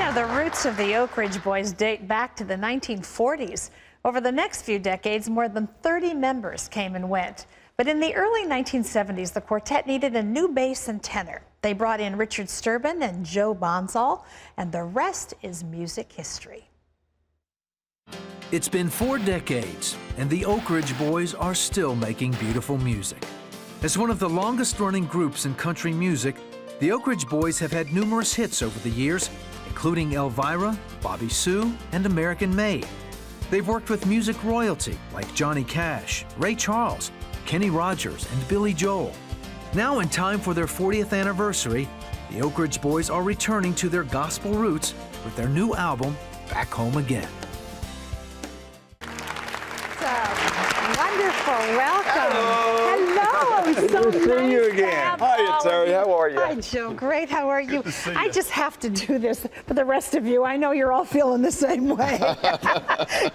know, the roots of the Oak Ridge Boys date back to the 1940s. Over the next few decades, more than 30 members came and went. But in the early 1970s, the quartet needed a new bass and tenor. They brought in Richard Sturban and Joe Bonsall, and the rest is music history. It's been 4 decades, and the Oak Ridge Boys are still making beautiful music. As one of the longest-running groups in country music, the Oak Ridge Boys have had numerous hits over the years, including Elvira, Bobby Sue, and American Made. They've worked with music royalty like Johnny Cash, Ray Charles, Kenny Rogers, and Billy Joel. Now, in time for their 40th anniversary, the Oak Ridge Boys are returning to their gospel roots with their new album, Back Home Again. Wonderful. Welcome. Hello. Good to see you again. Hi, Terry. How are you? Hi, Joe. Great. How are you? I just have to do this for the rest of you. I know you're all feeling the same way.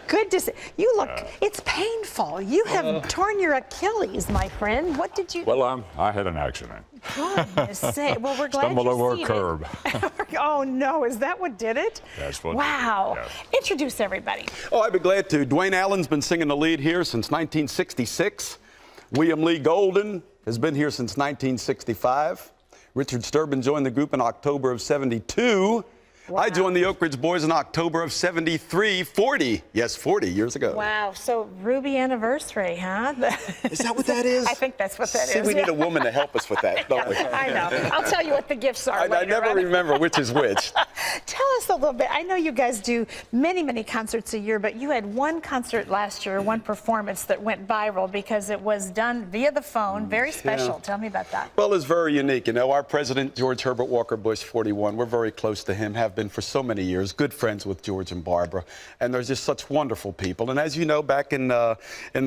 Good to see you. Look, it's painful. You have torn your Achilles, my friend. What did you? Well, I had an accident. Goodness sake. Well, we're glad Stumbled you're over a seated. curb. Oh no, is that what did it? That's what. Wow. Yes. Introduce everybody. Oh, I'd be glad to. Dwayne Allen's been singing the lead here since 1966. William Lee Golden has been here since 1965. Richard Sturban joined the group in October of '72. Wow. I joined the Oak Ridge Boys in October of '73, 40 years ago. Wow, so Ruby anniversary, huh? Is that what that is? I think that's what that See, is. we need a woman to help us with that, don't we? I know. I'll tell you what the gifts are I later. never remember which is which. Tell us a little bit. I know you guys do many concerts a year, but you had one concert last year, one performance that went viral because it was done via the phone. Very special. Tell me about that. Well, it's very unique. You know, our president, George Herbert Walker Bush, 41, we're very close to him, have been for so many years, good friends with George and Barbara, and they're just such wonderful people. And as you know, back in the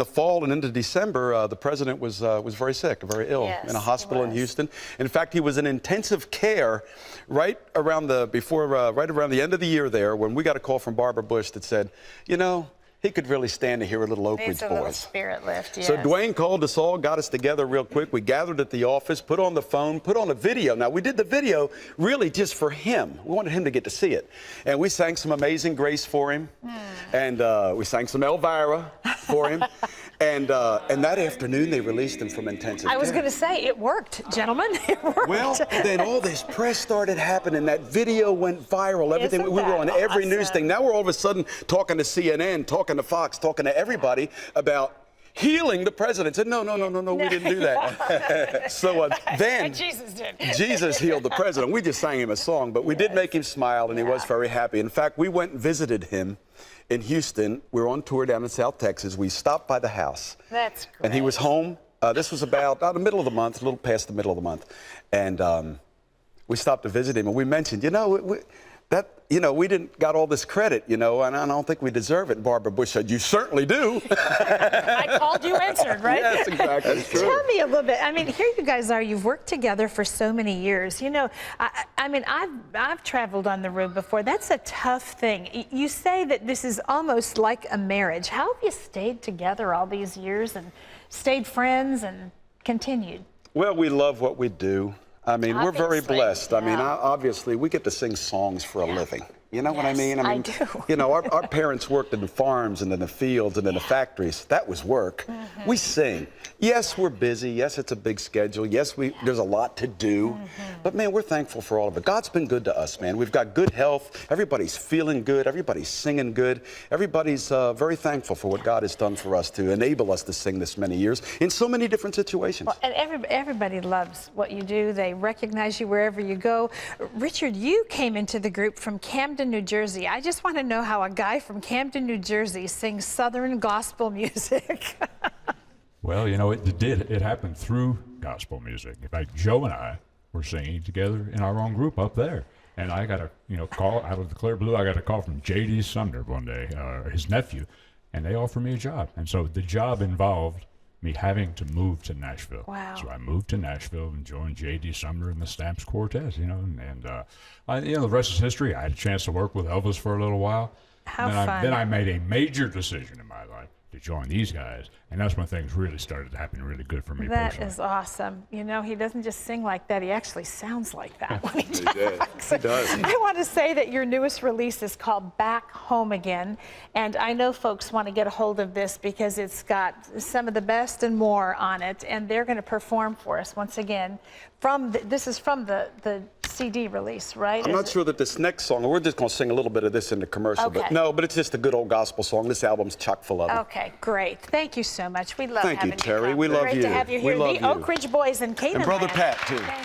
fall and into December, the president was very sick, very ill, in a hospital in Houston. In fact, he was in intensive care right around the end of the year there, when we got a call from Barbara Bush that said, you know, he could really stand to hear a little Oak Ridge It's a little Boys. spirit lift, yes. So Dwayne called us all, got us together real quick. We gathered at the office, put on the phone, put on a video. Now, we did the video really just for him. We wanted him to get to see it. And we sang some Amazing Grace for him. And we sang some Elvira for him. And that afternoon, they released him from intensive care. I was going to say, it worked, gentlemen. It worked. Well, then all this press started happening. That video went viral. Everything. Isn't We were on that every news awesome? thing. Now we're all of a sudden talking to CNN, talking to Fox, talking to everybody about healing the president. Said, no, we didn't do that. So then Jesus did. Jesus healed the president. We just sang him a song, but we did make him smile, and he was very happy. In fact, we went and visited him in Houston. We were on tour down in South Texas. We stopped by the house. That's great. And he was home. This was about the middle of the month, a little past the middle of the month. And we stopped to visit him, and we mentioned, you know, we didn't got all this credit, you know, and I don't think we deserve it. And Barbara Bush said, you certainly do. I called, you answered, right? Yes, exactly. That's true. Tell me a little bit. I mean, here you guys are. You've worked together for so many years. You know, I mean, I've traveled on the road before. That's a tough thing. You say that this is almost like a marriage. How have you stayed together all these years and stayed friends and continued? Well, we love what we do. I mean, we're very Obviously, blessed. I mean, yeah. Obviously, we get to sing songs for a living. You know what I mean? I do. You know, our parents worked in the farms and in the fields and in the factories. That was work. We sing. Yes, we're busy. Yes, it's a big schedule. Yes, there's a lot to do. But, man, we're thankful for all of it. God's been good to us, man. We've got good health. Everybody's feeling good. Everybody's singing good. Everybody's very thankful for what God has done for us to enable us to sing this many years in so many different situations. Well, and everybody loves what you do. They recognize you wherever you go. Richard, you came into the group from Camden, New Jersey. I just want to know how a guy from Camden, New Jersey sings Southern gospel music. Well, you know, it happened through gospel music. In fact, Joe and I were singing together in our own group up there. And I got a call out of the clear blue. I got a call from J.D. Sumner one day, his nephew, and they offered me a job. And so the job involved me having to move to Nashville. Wow. So I moved to Nashville and joined J.D. Sumner and the Stamps Quartet, you know, and the rest is history. I had a chance to work with Elvis for a little while. How fun. Then I made a major decision in my life. to join these guys. And that's when things really started to happen really good for me That personally. is awesome. You know, he doesn't just sing like that, he actually sounds like that when he talks. He does. I want to say that your newest release is called Back Home Again, and I know folks want to get a hold of this because it's got some of the best and more on it, and they're going to perform for us once again. This is from the CD release, right? I'm not sure that this next song, we're just going to sing a little bit of this in the commercial, Okay. but it's just a good old gospel song. This album's chock full of it. Okay, great. Thank you so much. We love Thank you, having Terry. come. We love Great you. to have you We here. love the you. Oak Ridge Boys in Canaan. And Brother Land. Pat, too. Okay.